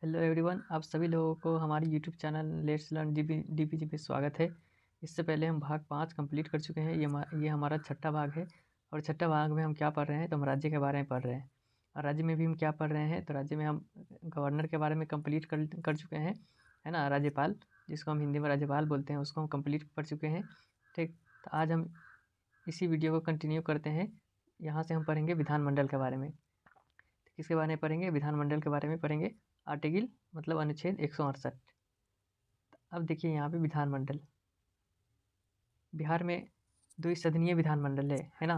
Hello everyone, आप सभी लोगों को हमारी YouTube channel let's learn DPG पे स्वागत है। इससे पहले हम भाग 5 कंप्लीट कर चुके हैं। ये हमारा छठा भाग है और छठा भाग में हम क्या पढ़ रहे हैं, तो हम राज्य के बारे में पढ़ रहे हैं। और राज्य में भी हम क्या पढ़ रहे हैं, तो राज्य में हम गवर्नर के बारे में कंप्लीट कर चुके हैं, है ना। राज्यपाल, जिसको हम हिंदी में राज्यपाल बोलते हैं, उसको हम कंप्लीट कर चुके हैं। ठीक, तो आज हम इसी वीडियो को कंटिन्यू करते हैं। यहाँ से हम पढ़ेंगे विधानमंडल के बारे में। किसके बारे में पढ़ेंगे? विधानमंडल के बारे में पढ़ेंगे। आर्टिकल मतलब अनुच्छेद 168। अब देखिए यहाँ पे विधानमंडल, बिहार में द्विसदनीय विधानमंडल है ना।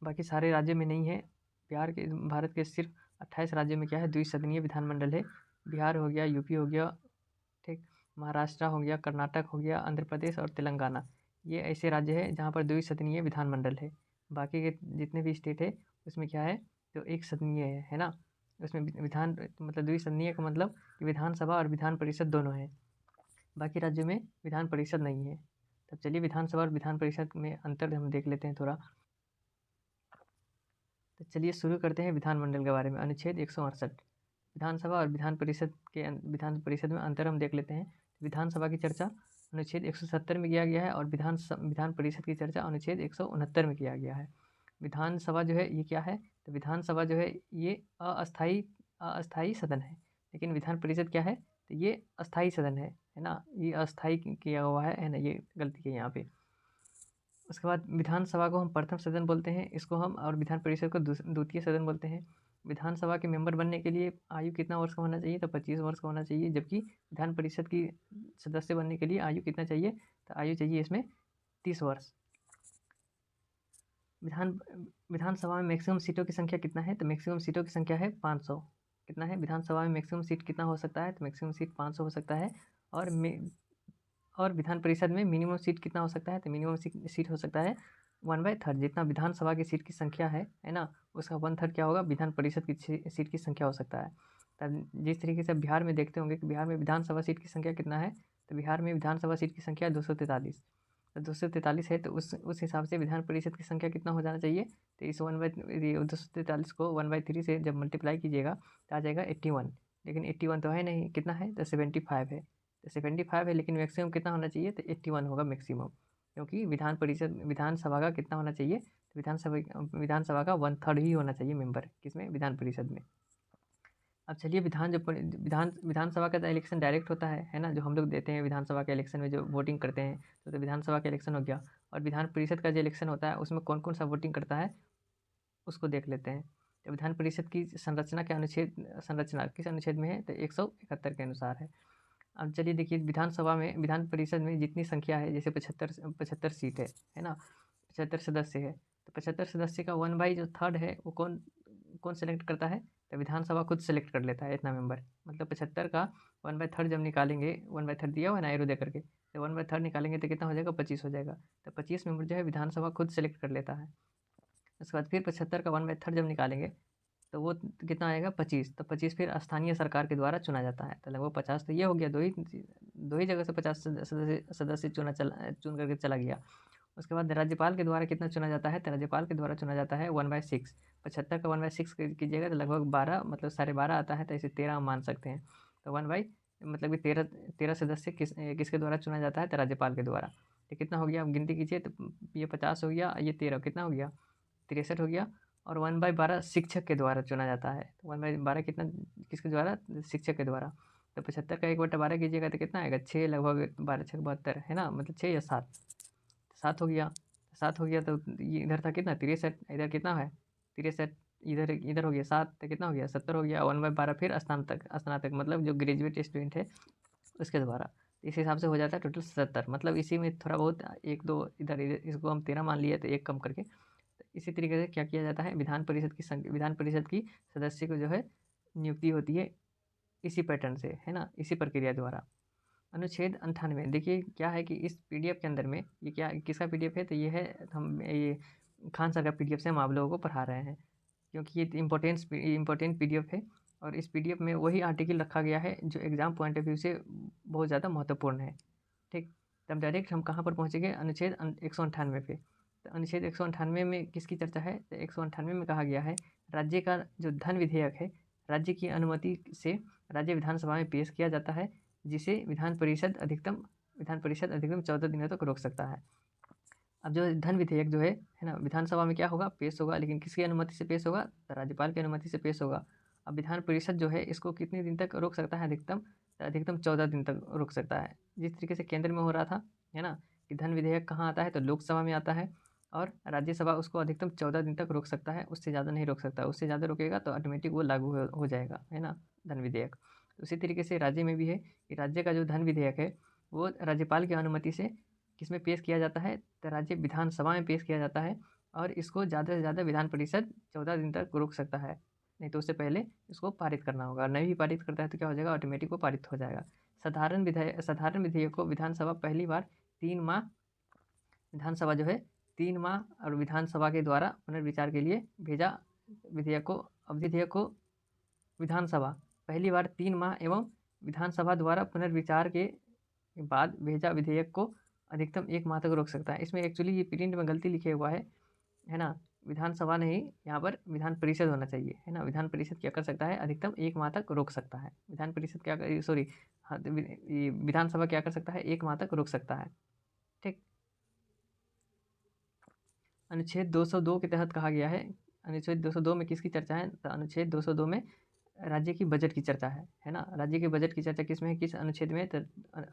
बाकी सारे राज्यों में नहीं है। भारत के सिर्फ 28 राज्यों में क्या है, द्विसदनीय विधानमंडल है। बिहार हो गया, यूपी हो गया, ठीक, महाराष्ट्र हो गया, कर्नाटक हो गया, आंध्र प्रदेश और तेलंगाना। ये ऐसे राज्य है जहाँ पर द्विसदनीय विधानमंडल है। बाकी के जितने भी स्टेट है उसमें क्या है, तो एक सदनीय है ना। उसमें विधान मतलब द्विसदनीय का मतलब कि विधानसभा और विधान परिषद दोनों है। बाकी राज्यों में विधान परिषद नहीं है। तब चलिए विधानसभा और विधान परिषद में अंतर हम देख लेते हैं थोड़ा। तो चलिए शुरू करते हैं विधानमंडल के बारे में। अनुच्छेद 168, विधानसभा और विधान परिषद में अंतर हम देख लेते हैं। विधानसभा की चर्चा अनुच्छेद 170 में किया गया है और विधान परिषद की चर्चा अनुच्छेद 169 में किया गया है। विधानसभा जो है ये क्या है, तो विधानसभा जो है ये अस्थाई सदन है। लेकिन विधान परिषद क्या है, तो ये अस्थाई सदन है ना। ये अस्थाई किया हुआ है ना, ये गलती है यहाँ पे। उसके बाद विधानसभा को हम प्रथम सदन बोलते हैं, इसको हम, और विधान परिषद को द्वितीय सदन बोलते हैं। विधानसभा के मेंबर बनने के लिए आयु कितना वर्ष का होना चाहिए, तो 25 वर्ष का होना चाहिए। जबकि विधान परिषद की सदस्य बनने के लिए आयु कितना चाहिए, तो आयु चाहिए इसमें 30 वर्ष। विधानसभा में मैक्सिमम सीटों की संख्या कितना है, तो मैक्सिमम सीटों की संख्या है 500। कितना है विधानसभा में मैक्सिमम सीट कितना हो सकता है, तो मैक्सिमम सीट 500 हो सकता है। और विधान परिषद में मिनिमम सीट कितना हो सकता है, तो मिनिमम सीट हो सकता है 1/3। जितना विधानसभा की सीट की संख्या है ना, उसका 1/3 क्या होगा, विधान परिषद की सीट की संख्या हो सकता है। तब जिस तरीके से बिहार में देखते होंगे कि बिहार में विधानसभा सीट की संख्या कितना है, तो बिहार में विधानसभा सीट की संख्या 243। तो 243 है, तो उस हिसाब से विधान परिषद की संख्या कितना हो जाना चाहिए, तो इस 243 को 1/3 से जब मल्टीप्लाई कीजिएगा तो आ जाएगा 81। लेकिन 81 तो है नहीं, कितना है, तो 75 है। तो 75 है, लेकिन मैक्सिमम कितना होना चाहिए, तो 81 होगा मैक्सिमम। क्योंकि विधानसभा का कितना होना चाहिए, तो विधानसभा का 1/3 ही होना चाहिए मेंबर, किसमें, विधान परिषद में। अब चलिए विधानसभा का इलेक्शन डायरेक्ट होता है ना, जो हम लोग देते हैं विधानसभा के इलेक्शन में जो वोटिंग करते हैं, तो विधानसभा का इलेक्शन हो गया। और विधान परिषद का जो इलेक्शन होता है उसमें कौन कौन सा वोटिंग करता है उसको देख लेते हैं। तो विधान परिषद की संरचना किस अनुच्छेद में है, तो 171 के अनुसार है। अब चलिए देखिए, विधान परिषद में जितनी संख्या है, जैसे 75 सीट है ना, 75 सदस्य है, तो 75 सदस्य का 1/3 है, वो कौन कौन सेलेक्ट करता है, तो विधानसभा खुद सेलेक्ट कर लेता है इतना मेंबर। मतलब 75 का 1/3 जब निकालेंगे, 1/3 दिया हुआ है ना एरो दे करके, तो 1/3 निकालेंगे तो कितना हो जाएगा, 25 हो जाएगा। तो 25 मेंबर जो है विधानसभा खुद सेलेक्ट कर लेता है। उसके बाद फिर 75 का 1/3 जब निकालेंगे तो वो कितना आएगा, 25। तो 25 फिर स्थानीय सरकार के द्वारा चुना जाता है। तो लगभग 50 तो ये हो गया, दो ही जगह से 50 सदस्य चुन करके चला गया। उसके बाद राज्यपाल के द्वारा कितना चुना जाता है, तो राज्यपाल के द्वारा चुना जाता है 1/6। 75 का 1/6 कीजिएगा तो लगभग 12, मतलब 12.5 आता है, तो इसे 13 हम मान सकते हैं। तो मतलब कि 13 सदस्य किसके द्वारा चुना जाता है, तो राज्यपाल के द्वारा। तो कितना हो गया, आप गिनती कीजिए, तो ये 50 हो गया, ये 13 कितना हो गया, 63 हो गया। और 1/12 शिक्षक के द्वारा चुना जाता है। तो 1/12 कितना, किसके द्वारा, शिक्षक के द्वारा। तो 75 का 1/12 कीजिएगा तो कितना आएगा, 6, लगभग 12 6 72 है ना, मतलब 6 या 7, 7 हो गया। 7 हो गया, तो ये इधर था कितना, 63, इधर कितना है, 63, इधर इधर हो गया 7, तो कितना हो गया, 70 हो गया। 1/12 फिर स्नातक मतलब जो ग्रेजुएट स्टूडेंट है उसके द्वारा। इस हिसाब से हो जाता है टोटल 77। मतलब इसी में थोड़ा बहुत एक दो इधर इधर, इसको हम 13 मान लिए तो एक कम करके। तो इसी तरीके से क्या किया जाता है, विधान परिषद की सदस्य को जो है नियुक्ति होती है इसी पैटर्न से, है ना, इसी प्रक्रिया द्वारा। अनुच्छेद 98, देखिए क्या है कि इस पीडीएफ के अंदर में, ये क्या किसका पीडीएफ है, तो ये है, हम ये खान सर का पीडीएफ से हम आप लोगों को पढ़ा रहे हैं, क्योंकि ये इम्पोर्टेंट पीडीएफ है। और इस पीडीएफ में वही आर्टिकल रखा गया है जो एग्जाम पॉइंट ऑफ व्यू से बहुत ज़्यादा महत्वपूर्ण है। ठीक, तब डायरेक्ट हम कहाँ पर पहुँचेंगे, अनुच्छेद 198 पे। तो अनुच्छेद 198 में किसकी चर्चा है, तो 198 में कहा गया है राज्य का जो धन विधेयक है, राज्य की अनुमति से राज्य विधानसभा में पेश किया जाता है, जिसे विधान परिषद अधिकतम 14 दिनों तक रोक सकता है। अब जो धन विधेयक जो है ना, विधानसभा में क्या होगा, पेश होगा, लेकिन किसकी अनुमति से पेश होगा, तो राज्यपाल की अनुमति से पेश होगा। अब विधान परिषद जो है इसको कितने दिन तक रोक सकता है, अधिकतम 14 दिन तक रोक सकता है। जिस तरीके से केंद्र में हो रहा था, है ना, कि धन विधेयक कहाँ आता है, तो लोकसभा में आता है, और राज्यसभा उसको अधिकतम 14 दिन तक रोक सकता है, उससे ज़्यादा नहीं रोक सकता। उससे ज़्यादा रोकेगा तो ऑटोमेटिक वो लागू हो जाएगा, है ना, धन विधेयक। उसी तरीके से राज्य में भी है कि राज्य का जो धन विधेयक है वो राज्यपाल की अनुमति से किसमें पेश किया जाता है, तो राज्य विधानसभा में पेश किया जाता है, और इसको ज़्यादा से ज़्यादा विधान परिषद 14 दिन तक रोक सकता है, नहीं तो उससे पहले इसको पारित करना होगा। नहीं भी पारित करता है तो क्या हो जाएगा, ऑटोमेटिक वो पारित हो जाएगा। साधारण विधेयक को विधानसभा पहली बार 3 माह विधानसभा जो है 3 माह और विधानसभा के द्वारा पुनर्विचार के लिए भेजा। विधेयक को विधानसभा पहली बार 3 माह एवं विधानसभा द्वारा पुनर्विचार के बाद भेजा विधेयक को अधिकतम 1 माह तक रोक सकता है। इसमें एक्चुअली ये प्रिंट में गलती लिखे हुआ है ना, विधानसभा नहीं, यहाँ पर विधान परिषद होना चाहिए, है ना। विधान परिषद क्या कर सकता है, अधिकतम 1 माह तक रोक सकता है। विधान परिषद क्या कर, सॉरी, हाँ, ये विधानसभा क्या कर सकता है, 1 माह तक रोक सकता है। ठीक। अनुच्छेद 202 के तहत कहा गया है, अनुच्छेद 202 में किसकी चर्चा है, तो अनुच्छेद 202 में राज्य की बजट की चर्चा है ना। राज्य के बजट की चर्चा किस में है, किस अनुच्छेद में है, तो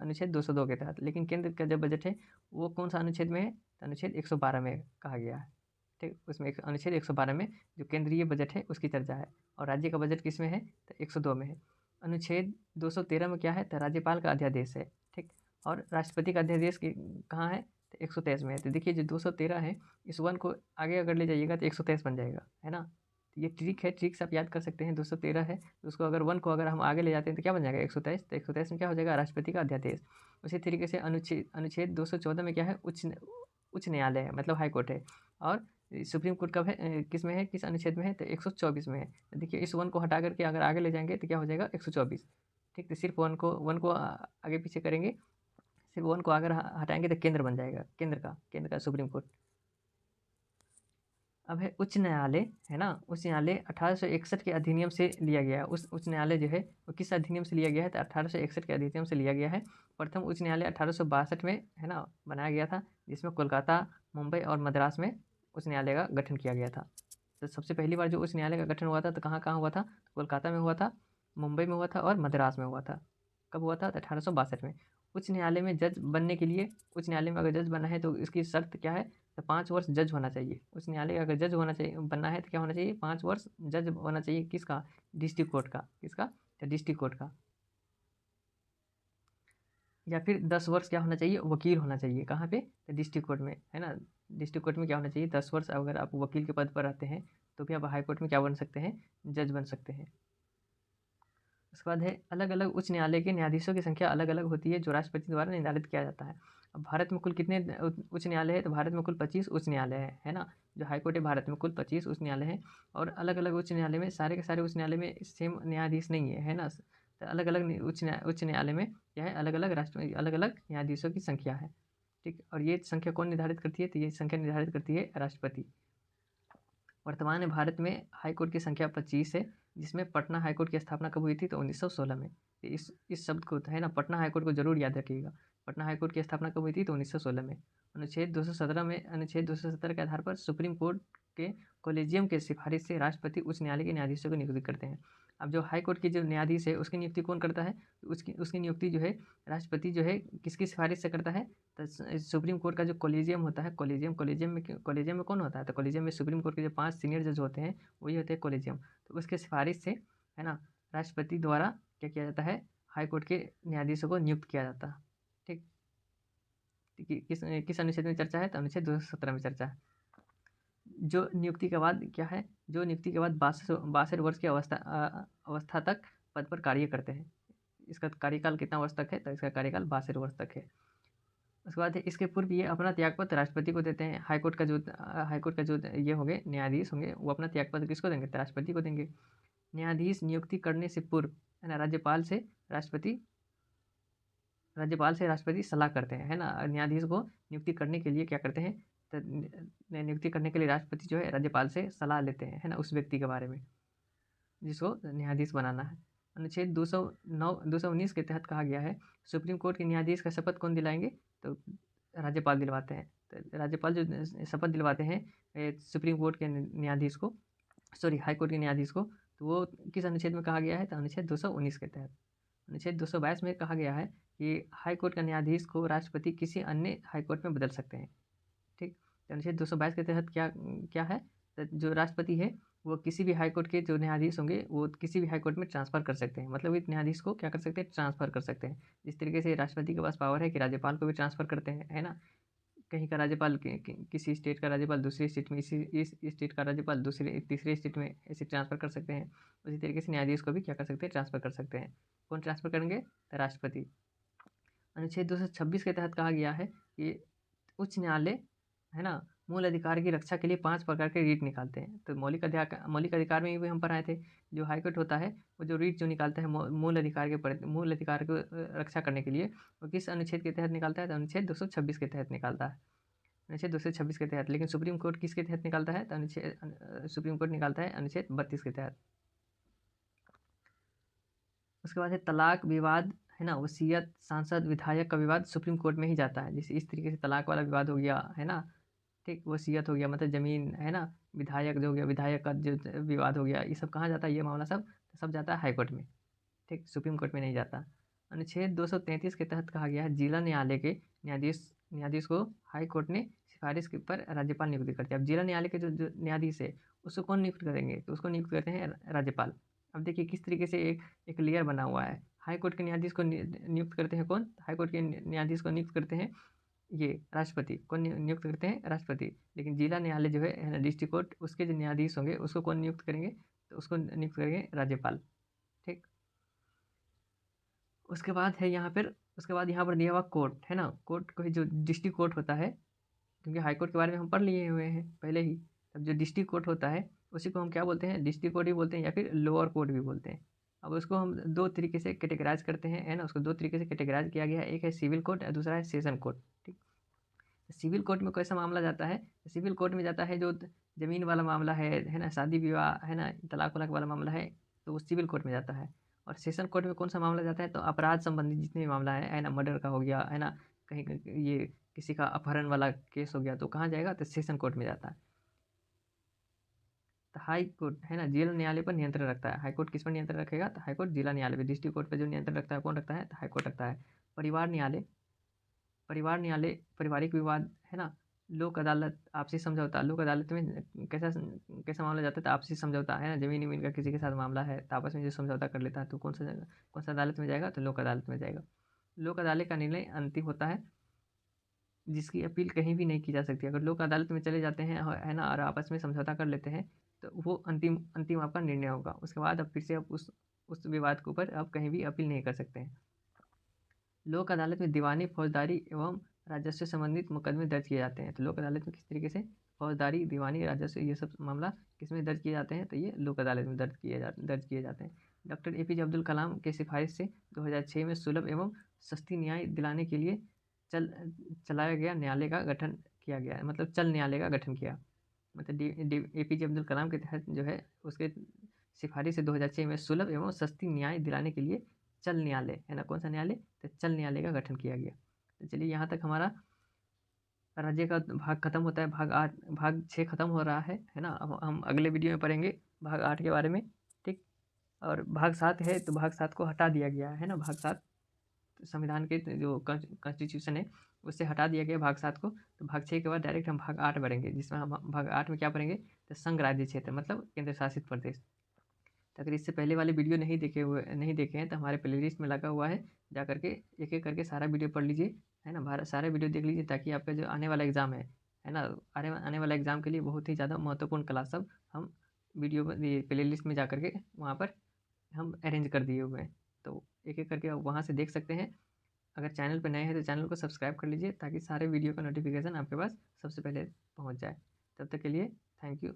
अनुच्छेद 202 के तहत। लेकिन केंद्र का जो बजट है वो कौन सा अनुच्छेद में है, तो अनुच्छेद 112 में कहा गया है। ठीक, उसमें अनुच्छेद 112 में जो केंद्रीय बजट है उसकी चर्चा है, और राज्य का बजट किस में है, तो 102 में है। अनुच्छेद 213 में क्या है, तो राज्यपाल का अध्यादेश है। ठीक, और राष्ट्रपति का अध्यादेश कहाँ है, तो 123 में है। तो देखिए जो 213 है, इस 1 को आगे अगर ले जाइएगा तो 123 बन जाएगा, है ना। ये ट्रिक है, ट्रिक से आप याद कर सकते हैं। 213 है तो उसको अगर 1 को अगर हम आगे ले जाते हैं तो क्या बन जाएगा, 123। तो 123 में क्या हो जाएगा, राष्ट्रपति का अध्यादेश। उसी तरीके से अनुच्छेद 214 में क्या है, उच्च न्यायालय है, मतलब हाई कोर्ट है। और सुप्रीम कोर्ट कब है, किस में है, किस अनुच्छेद में है, तो 124 में है। तो देखिए इस 1 को हटा करके अगर आगे ले जाएंगे तो क्या हो जाएगा, 124। ठीक, तो सिर्फ 1 को आगे पीछे करेंगे, सिर्फ 1 को अगर हटाएंगे तो केंद्र बन जाएगा, केंद्र का सुप्रीम कोर्ट। अब है उच्च न्यायालय, है ना। उच्च न्यायालय 1861 के अधिनियम से लिया गया है। उस उच्च न्यायालय जो है वो किस अधिनियम से लिया गया है, तो 1861 के अधिनियम से लिया गया है। प्रथम उच्च न्यायालय 1862 में, है ना, बनाया गया था, जिसमें कोलकाता, मुंबई और मद्रास में उच्च न्यायालय का गठन किया गया था। तो सबसे पहली बार जो उच्च न्यायालय का गठन हुआ था तो कहाँ कहाँ हुआ था, कोलकाता में हुआ था, मुंबई में हुआ था और मद्रास में हुआ था। कब हुआ था, तो 1862 में। उच्च न्यायालय में जज बनने के लिए, उच्च न्यायालय में अगर जज बनना है तो इसकी शर्त क्या है, तो 5 वर्ष जज होना चाहिए। उच्च न्यायालय का अगर जज होना चाहिए, बनना है तो क्या होना चाहिए, 5 वर्ष जज होना चाहिए। किसका, डिस्ट्रिक्ट कोर्ट का, किसका, तो डिस्ट्रिक्ट कोर्ट का। या फिर 10 वर्ष क्या होना चाहिए, वकील होना चाहिए। कहाँ पे, तो डिस्ट्रिक्ट कोर्ट में, है ना। डिस्ट्रिक्ट कोर्ट में क्या होना चाहिए, 10 वर्ष अगर आप वकील के पद पर रहते हैं तो भी आप हाई कोर्ट में क्या बन सकते हैं, जज बन सकते हैं। उसके बाद है अलग अलग उच्च न्यायालय के न्यायाधीशों की संख्या अलग अलग होती है, जो राष्ट्रपति द्वारा निर्धारित किया जाता है। अब भारत में कुल कितने उच्च न्यायालय है, तो भारत में कुल 25 उच्च न्यायालय है ना। जो हाईकोर्ट है भारत में कुल 25 उच्च न्यायालय है। और अलग अलग उच्च न्यायालय में सारे के सारे उच्च न्यायालय में सेम न्यायाधीश नहीं है ना। तो अलग अलग उच्च न्यायालय में क्या है, अलग अलग न्यायाधीशों की संख्या है। ठीक, और ये संख्या कौन निर्धारित करती है, तो ये संख्या निर्धारित करती है राष्ट्रपति। वर्तमान में भारत में हाईकोर्ट की संख्या 25 है, जिसमें पटना हाईकोर्ट की स्थापना कब हुई थी, तो 1916 में। इस शब्द को, है ना, पटना हाईकोर्ट को जरूर याद रखिएगा। पटना हाईकोर्ट की स्थापना कब हुई थी, तो 1916 में। अनुच्छेद 217 के आधार पर सुप्रीम कोर्ट के कॉलेजियम के सिफारिश से राष्ट्रपति उच्च न्यायालय के न्यायाधीशों को नियुक्त करते हैं। अब जो हाई कोर्ट की जो न्यायाधीश है उसकी नियुक्ति कौन करता है, उसकी नियुक्ति जो है राष्ट्रपति जो है किसकी सिफारिश से करता है, तो सुप्रीम कोर्ट का जो कॉलेजियम होता है, कॉलेजियम में कौन होता है, तो कॉलेजियम में सुप्रीम कोर्ट के जो 5 सीनियर जज होते हैं वही होते हैं कॉलेजियम। तो उसके सिफारिश से, है ना, राष्ट्रपति द्वारा क्या किया जाता है, हाई कोर्ट के न्यायाधीशों को नियुक्त किया जाता है। ठीक, किस किस अनुच्छेद में चर्चा है, तो अनुच्छेद 217 में चर्चा है। जो नियुक्ति के बाद क्या है, जो नियुक्ति के बाद 62 वर्ष की अवस्था तक पद पर कार्य करते हैं। इसका कार्यकाल कितना वर्ष तक है, तो इसका कार्यकाल 62 वर्ष तक है। उसके बाद इसके पूर्व ये अपना त्यागपत्र राष्ट्रपति को देते हैं। हाईकोर्ट का जो ये होंगे न्यायाधीश होंगे वो अपना त्यागपत्र किसको देंगे, तो राष्ट्रपति को देंगे। न्यायाधीश नियुक्ति करने से पूर्व, है ना, राज्यपाल से राष्ट्रपति सलाह करते हैं, है ना। न्यायाधीश को नियुक्ति करने के लिए क्या करते हैं, तो नियुक्ति करने के लिए राष्ट्रपति जो है राज्यपाल से सलाह लेते हैं, है ना, उस व्यक्ति के बारे में। जिसको न्यायाधीश बनाना है। अनुच्छेद 219 के तहत कहा गया है, सुप्रीम कोर्ट के न्यायाधीश का शपथ कौन दिलाएंगे? तो राज्यपाल दिलवाते हैं। तो राज्यपाल जो शपथ दिलवाते हैं सुप्रीम कोर्ट के न्यायाधीश को, सॉरी हाई कोर्ट के न्यायाधीश को, तो वो किस अनुच्छेद में कहा गया है? तो अनुच्छेद 219 के तहत। अनुच्छेद 222 में कहा गया है कि हाई कोर्ट का न्यायाधीश को राष्ट्रपति किसी अन्य हाई कोर्ट में बदल सकते हैं। ठीक, तो अनुच्छेद 222 के तहत क्या क्या है? तो जो राष्ट्रपति है वो किसी भी हाई कोर्ट के जो न्यायाधीश होंगे वो किसी भी हाई कोर्ट में ट्रांसफ़र कर सकते हैं। मतलब इस न्यायाधीश को क्या कर सकते हैं? ट्रांसफ़र कर सकते हैं। जिस तरीके से राष्ट्रपति के पास पावर है कि राज्यपाल को भी ट्रांसफ़र करते हैं, है ना? कहीं का राज्यपाल किसी स्टेट का राज्यपाल दूसरी स्टेट में, इस स्टेट का राज्यपाल दूसरे तीसरे स्टेट में ऐसे ट्रांसफ़र कर सकते हैं। उसी तरीके से न्यायाधीश को भी क्या कर सकते हैं? ट्रांसफ़र कर सकते हैं। कौन ट्रांसफ़र करेंगे? तो राष्ट्रपति। अनुच्छेद 226 के तहत कहा गया है कि उच्च न्यायालय, है ना, मूल अधिकार की रक्षा के लिए 5 प्रकार के रीट निकालते हैं। तो मौलिक अधिकार में भी हम पढ़ाए थे, जो हाई कोर्ट होता है वो जो रीट जो निकालता है मूल अधिकार को रक्षा करने के लिए, वो किस अनुच्छेद के तहत निकालता है? तो अनुच्छेद 226 के तहत निकालता है। अनुच्छेद 226 के तहत। लेकिन सुप्रीम कोर्ट किसके तहत निकालता है? तो सुप्रीम कोर्ट निकालता है अनुच्छेद 32 के तहत। उसके बाद है तलाक विवाद, है ना, वसीयत, सांसद विधायक का विवाद सुप्रीम कोर्ट में ही जाता है। जैसे इस तरीके से तलाक वाला विवाद हो गया, है ना, ठीक, वसीयत हो गया मतलब ज़मीन, है ना, विधायक जो हो गया, विधायक का जो विवाद हो गया, ये सब कहाँ जाता है? ये मामला सब जाता है हाई कोर्ट में। ठीक, सुप्रीम कोर्ट में नहीं जाता। अनुच्छेद 233 के तहत कहा गया है जिला न्यायालय के न्यायाधीश को हाई कोर्ट ने सिफारिश के पर राज्यपाल नियुक्त करते हैं। अब जिला न्यायालय के जो न्यायाधीश है उसको कौन नियुक्त करेंगे? तो उसको नियुक्त करते हैं राज्यपाल। अब देखिए किस तरीके से एक लेयर बना हुआ है। हाई कोर्ट के न्यायाधीश को नियुक्त करते हैं कौन? हाई कोर्ट के न्यायाधीश को नियुक्त करते हैं ये राष्ट्रपति। कौन नियुक्त करते हैं? राष्ट्रपति। लेकिन जिला न्यायालय जो है ना, डिस्ट्रिक्ट कोर्ट, उसके जो न्यायाधीश होंगे उसको कौन नियुक्त करेंगे? तो उसको नियुक्त करेंगे राज्यपाल। ठीक, उसके बाद है यहाँ पर, उसके बाद यहाँ पर दिया हुआ कोर्ट, है ना, कोर्ट को जो डिस्ट्रिक्ट कोर्ट होता है, क्योंकि हाई कोर्ट के बारे में हम पढ़ लिए हुए हैं पहले ही। अब जो डिस्ट्रिक्ट कोर्ट होता है उसी को हम क्या बोलते हैं? डिस्ट्रिक्ट कोर्ट भी बोलते हैं या फिर लोअर कोर्ट भी बोलते हैं। अब उसको हम दो तरीके से कैटेगराइज करते हैं, है ना, उसको दो तरीके से कैटेगराइज किया गया है। एक है सिविल कोर्ट और दूसरा है सेशन कोर्ट। ठीक, सिविल कोर्ट में कैसा मामला जाता है? सिविल कोर्ट में जाता है जो ज़मीन वाला मामला है ना, शादी विवाह, है ना, तलाक वलाक वाला मामला है, तो वो सिविल कोर्ट में जाता है। और सेशन कोर्ट में कौन सा मामला जाता है? तो अपराध संबंधी जितने भी मामला है ना, मर्डर का हो गया, है ना, कहीं ये किसी का अपहरण वाला केस हो गया, तो कहाँ जाएगा? तो सेशन कोर्ट में जाता है। तो हाई कोर्ट, है ना, जिला न्यायालय पर नियंत्रण रखता है। हाई कोर्ट किस पर नियंत्रण रखेगा? तो हाई कोर्ट जिला न्यायालय पर। डिस्ट्रिक्ट कोर्ट पर जो नियंत्रण रखता है कौन रखता है? तो हाई कोर्ट रखता है। परिवार न्यायालय पारिवारिक विवाद, है ना, लोक अदालत आपसी समझौता। लोक अदालत में कैसा कैसा मामला जाता है? तो आपसी समझौता, है ना, ज़मीन वमीन का किसी के साथ मामला है तो आपस में जो समझौता कर लेता है तो कौन सा अदालत में जाएगा? तो लोक अदालत में जाएगा। लोक अदालत का निर्णय अंतिम होता है, जिसकी अपील कहीं भी नहीं की जा सकती। अगर लोक अदालत में चले जाते हैं, है ना, और आपस में समझौता कर लेते हैं तो वो अंतिम अंतिम आपका निर्णय होगा। उसके बाद अब फिर से आप उस विवाद के ऊपर आप कहीं भी अपील नहीं कर सकते हैं। लोक अदालत में दीवानी, फौजदारी एवं राजस्व से संबंधित मुकदमे दर्ज किए जाते हैं। तो लोक अदालत में किस तरीके से फौजदारी, दीवानी, राजस्व, ये सब मामला किसमें दर्ज किए जाते हैं? तो ये लोक अदालत में दर्ज किए जाते हैं। डॉक्टर APJ अब्दुल कलाम के सिफारिश से 2006 में सुलभ एवं सस्ती न्याय दिलाने के लिए चलाया गया न्यायालय का गठन किया गया है। मतलब चल न्यायालय का गठन किया, मतलब APJ अब्दुल कलाम के तहत जो है उसके सिफारिश से 2006 में सुलभ एवं सस्ती न्याय दिलाने के लिए चल न्यायालय, है ना, कौन सा न्यायालय? तो चल न्यायालय का गठन किया गया। तो चलिए यहाँ तक हमारा राज्य का भाग खत्म होता है। भाग 6 खत्म हो रहा है ना। अब हम अगले वीडियो में पढ़ेंगे भाग 8 के बारे में। ठीक, और भाग 7 है तो भाग 7 को हटा दिया गया है ना। भाग 7 संविधान के जो कॉन्स्टिट्यूशन है उससे हटा दिया गया भाग 7 को। तो भाग 6 के बाद डायरेक्ट हम भाग 8 बढ़ेंगे, जिसमें हम भाग 8 में क्या पढ़ेंगे? तो संघ राज्य क्षेत्र मतलब केंद्र शासित प्रदेश। तो अगर इससे पहले वाले वीडियो नहीं देखे हैं तो हमारे प्लेलिस्ट में लगा हुआ है, जा करके एक एक करके सारा वीडियो पढ़ लीजिए, है ना, सारा वीडियो देख लीजिए, ताकि आपका जो आने वाला एग्ज़ाम है ना, आने वाला एग्ज़ाम के लिए बहुत ही ज़्यादा महत्वपूर्ण क्लास सब हम वीडियो में प्ले लिस्ट में जा करके वहाँ पर हम अरेंज कर दिए हुए हैं। तो एक एक करके आप वहाँ से देख सकते हैं। अगर चैनल पर नए हैं तो चैनल को सब्सक्राइब कर लीजिए, ताकि सारे वीडियो का नोटिफिकेशन आपके पास सबसे पहले पहुँच जाए। तब तक के लिए थैंक यू।